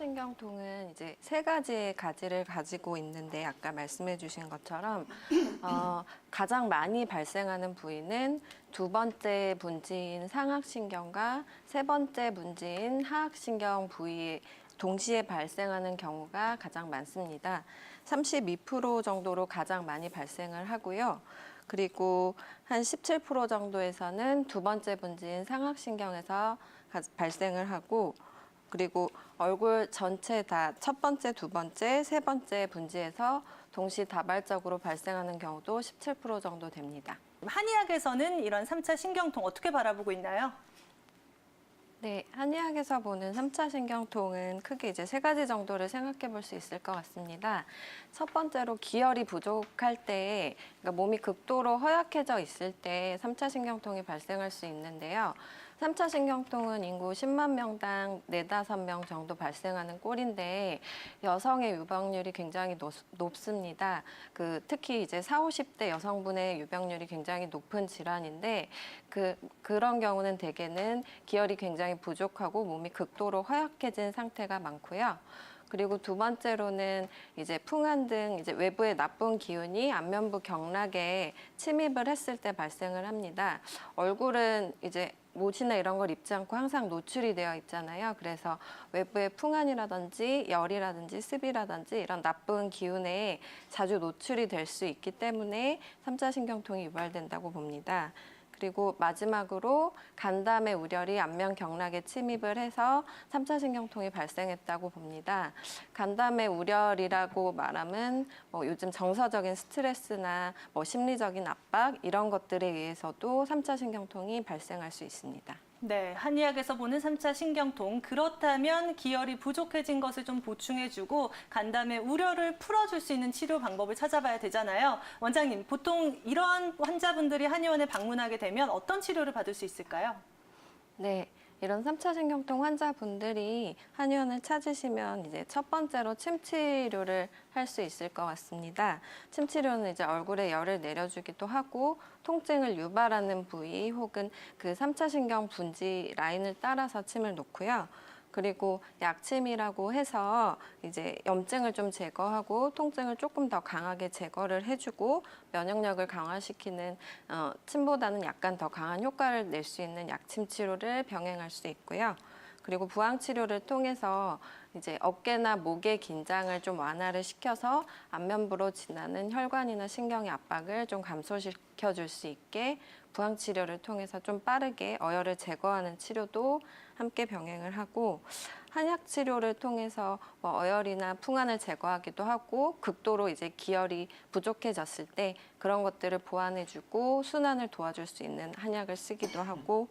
삼차신경통은 이제 세 가지의 가지를 가지고 있는데 아까 말씀해주신 것처럼 가장 많이 발생하는 부위는 두 번째 분지인 상악신경과 세 번째 분지인 하악신경 부위에 동시에 발생하는 경우가 가장 많습니다. 32% 정도로 가장 많이 발생을 하고요. 그리고 한 17% 정도에서는 두 번째 분지인 상악신경에서 발생을 하고, 그리고 얼굴 전체 다 첫 번째, 두 번째, 세 번째 분지에서 동시다발적으로 발생하는 경우도 17% 정도 됩니다. 한의학에서는 이런 3차 신경통 어떻게 바라보고 있나요? 네, 한의학에서 보는 3차 신경통은 크게 이제 세 가지 정도를 생각해 볼 수 있을 것 같습니다. 첫 번째로 기혈이 부족할 때, 그러니까 몸이 극도로 허약해져 있을 때 3차 신경통이 발생할 수 있는데요. 3차 신경통은 인구 10만 명당 4, 5명 정도 발생하는 꼴인데 여성의 유병률이 굉장히 높습니다. 특히 이제 40, 50대 여성분의 유병률이 굉장히 높은 질환인데 그런 경우는 대개는 기혈이 굉장히 부족하고 몸이 극도로 허약해진 상태가 많고요. 그리고 두 번째로는 이제 풍한 등 이제 외부의 나쁜 기운이 안면부 경락에 침입을 했을 때 발생을 합니다. 얼굴은 이제 옷이나 이런 걸 입지 않고 항상 노출이 되어 있잖아요. 그래서 외부의 풍한이라든지 열이라든지 습이라든지 이런 나쁜 기운에 자주 노출이 될 수 있기 때문에 3차 신경통이 유발된다고 봅니다. 그리고 마지막으로 간담의 우열이 안면 경락에 침입을 해서 3차 신경통이 발생했다고 봅니다. 간담의 우열이라고 말하면 요즘 정서적인 스트레스나 심리적인 압박 이런 것들에 의해서도 3차 신경통이 발생할 수 있습니다. 네, 한의학에서 보는 3차 신경통. 그렇다면 기혈이 부족해진 것을 좀 보충해주고 간담의 우려를 풀어줄 수 있는 치료 방법을 찾아봐야 되잖아요. 원장님, 보통 이러한 환자분들이 한의원에 방문하게 되면 어떤 치료를 받을 수 있을까요? 네. 이런 3차 신경통 환자분들이 한의원을 찾으시면 이제 첫 번째로 침 치료를 할 수 있을 것 같습니다. 침 치료는 이제 얼굴에 열을 내려주기도 하고 통증을 유발하는 부위 혹은 그 3차 신경 분지 라인을 따라서 침을 놓고요. 그리고 약침이라고 해서 이제 염증을 좀 제거하고 통증을 조금 더 강하게 제거를 해주고 면역력을 강화시키는 침보다는 약간 더 강한 효과를 낼 수 있는 약침 치료를 병행할 수 있고요. 그리고 부항 치료를 통해서 이제 어깨나 목의 긴장을 좀 완화를 시켜서 안면부로 지나는 혈관이나 신경의 압박을 좀 감소시켜 줄 수 있게 부항 치료를 통해서 좀 빠르게 어혈을 제거하는 치료도 함께 병행을 하고, 한약 치료를 통해서 어혈이나 풍한을 제거하기도 하고 극도로 이제 기혈이 부족해졌을 때 그런 것들을 보완해주고 순환을 도와줄 수 있는 한약을 쓰기도 하고,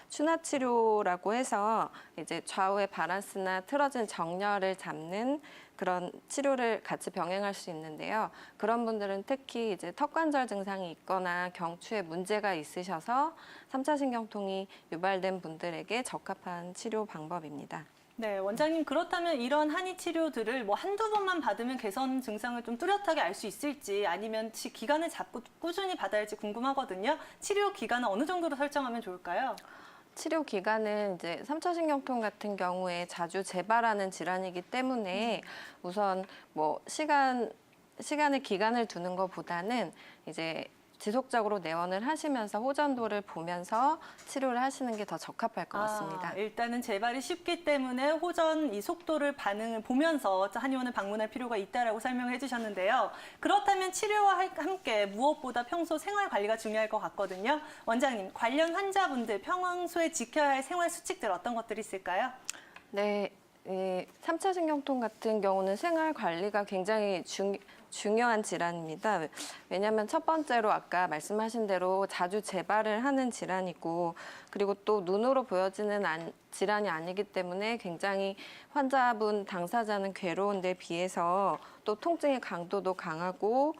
추나 치료라고 해서 이제 좌우의 바란스나 틀어진 정렬을 잡는 그런 치료를 같이 병행할 수 있는데요. 그런 분들은 특히 이제 턱관절 증상이 있거나 경추에 문제가 있으셔서 3차 신경통이 유발된 분들에게 적합한 치료 방법입니다. 네, 원장님, 그렇다면 이런 한의 치료들을 한두 번만 받으면 개선 증상을 좀 뚜렷하게 알 수 있을지 아니면 기간을 잡고 꾸준히 받아야 할지 궁금하거든요. 치료 기간은 어느 정도로 설정하면 좋을까요? 치료 기간은 이제 3차 신경통 같은 경우에 자주 재발하는 질환이기 때문에 우선 시간의 기간을 두는 것보다는 이제 지속적으로 내원을 하시면서 호전도를 보면서 치료를 하시는 게 더 적합할 것 같습니다. 일단은 재발이 쉽기 때문에 호전 이 속도를 반응을 보면서 한의원을 방문할 필요가 있다라고 설명을 해주셨는데요. 그렇다면 치료와 함께 무엇보다 평소 생활 관리가 중요할 것 같거든요. 원장님, 관련 환자분들 평소에 지켜야 할 생활 수칙들 어떤 것들이 있을까요? 네, 3차 신경통 같은 경우는 생활 관리가 굉장히 중요한 질환입니다. 왜냐하면 첫 번째로 아까 말씀하신 대로 자주 재발을 하는 질환이고, 그리고 또 눈으로 보여지는 질환이 아니기 때문에 굉장히 환자분 당사자는 괴로운 데 비해서 또 통증의 강도도 강하고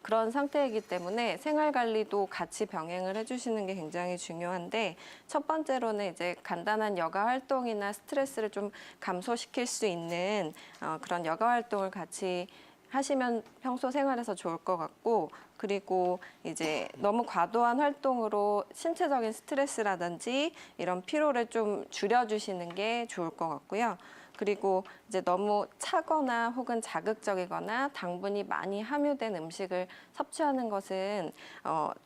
그런 상태이기 때문에 생활 관리도 같이 병행을 해주시는 게 굉장히 중요한데, 첫 번째로는 이제 간단한 여가 활동이나 스트레스를 좀 감소시킬 수 있는 그런 여가 활동을 같이 하시면 평소 생활에서 좋을 것 같고, 그리고 이제 너무 과도한 활동으로 신체적인 스트레스라든지 이런 피로를 좀 줄여주시는 게 좋을 것 같고요. 그리고 이제 너무 차거나 혹은 자극적이거나 당분이 많이 함유된 음식을 섭취하는 것은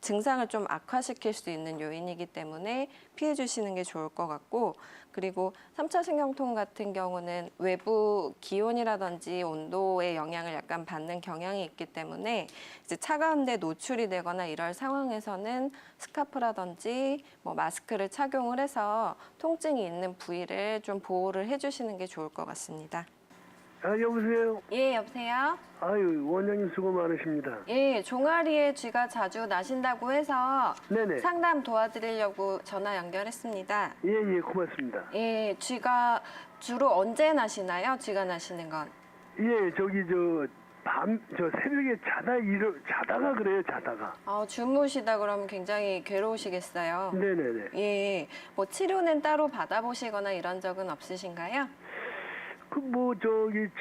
증상을 좀 악화시킬 수 있는 요인이기 때문에 피해 주시는 게 좋을 것 같고, 그리고 3차 신경통 같은 경우는 외부 기온이라든지 온도의 영향을 약간 받는 경향이 있기 때문에 이제 차가운 데 노출이 되거나 이럴 상황에서는 스카프라든지 뭐 마스크를 착용을 해서 통증이 있는 부위를 좀 보호를 해주시는 게 좋을 것 같습니다. 아, 여보세요? 예, 여보세요? 아유, 원장님 수고 많으십니다. 예, 종아리에 쥐가 자주 나신다고 해서 네네. 상담 도와드리려고 전화 연결했습니다. 예, 고맙습니다. 예, 쥐가 주로 언제 나시나요? 쥐가 나시는 건? 예, 저기, 새벽에 자다가 그래요, 자다가. 주무시다 그러면 굉장히 괴로우시겠어요. 네네네. 예, 뭐 치료는 따로 받아보시거나 이런 적은 없으신가요?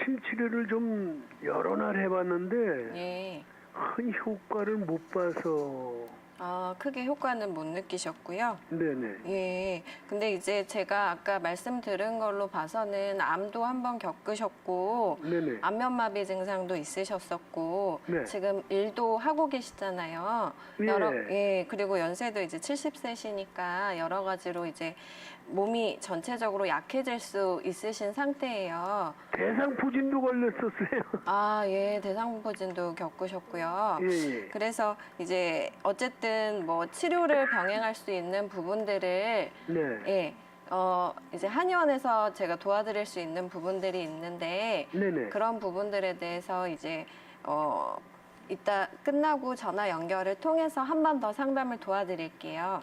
침 치료를 좀 여러 날 해봤는데, 예. 큰 효과를 못 봐서. 크게 효과는 못 느끼셨고요. 네네. 예. 근데 이제 제가 아까 말씀드린 걸로 봐서는 암도 한번 겪으셨고, 네네. 안면마비 증상도 있으셨었고, 네. 지금 일도 하고 계시잖아요. 예. 그리고 연세도 이제 70세시니까 여러 가지로 이제 몸이 전체적으로 약해질 수 있으신 상태예요. 대상포진도 걸렸었어요. 예, 대상포진도 겪으셨고요. 예. 그래서 이제 어쨌든 뭐 치료를 병행할 수 있는 부분들을 네. 예, 이제 한의원에서 제가 도와드릴 수 있는 부분들이 있는데 네네. 그런 부분들에 대해서 이제 이따 끝나고 전화 연결을 통해서 한 번 더 상담을 도와드릴게요.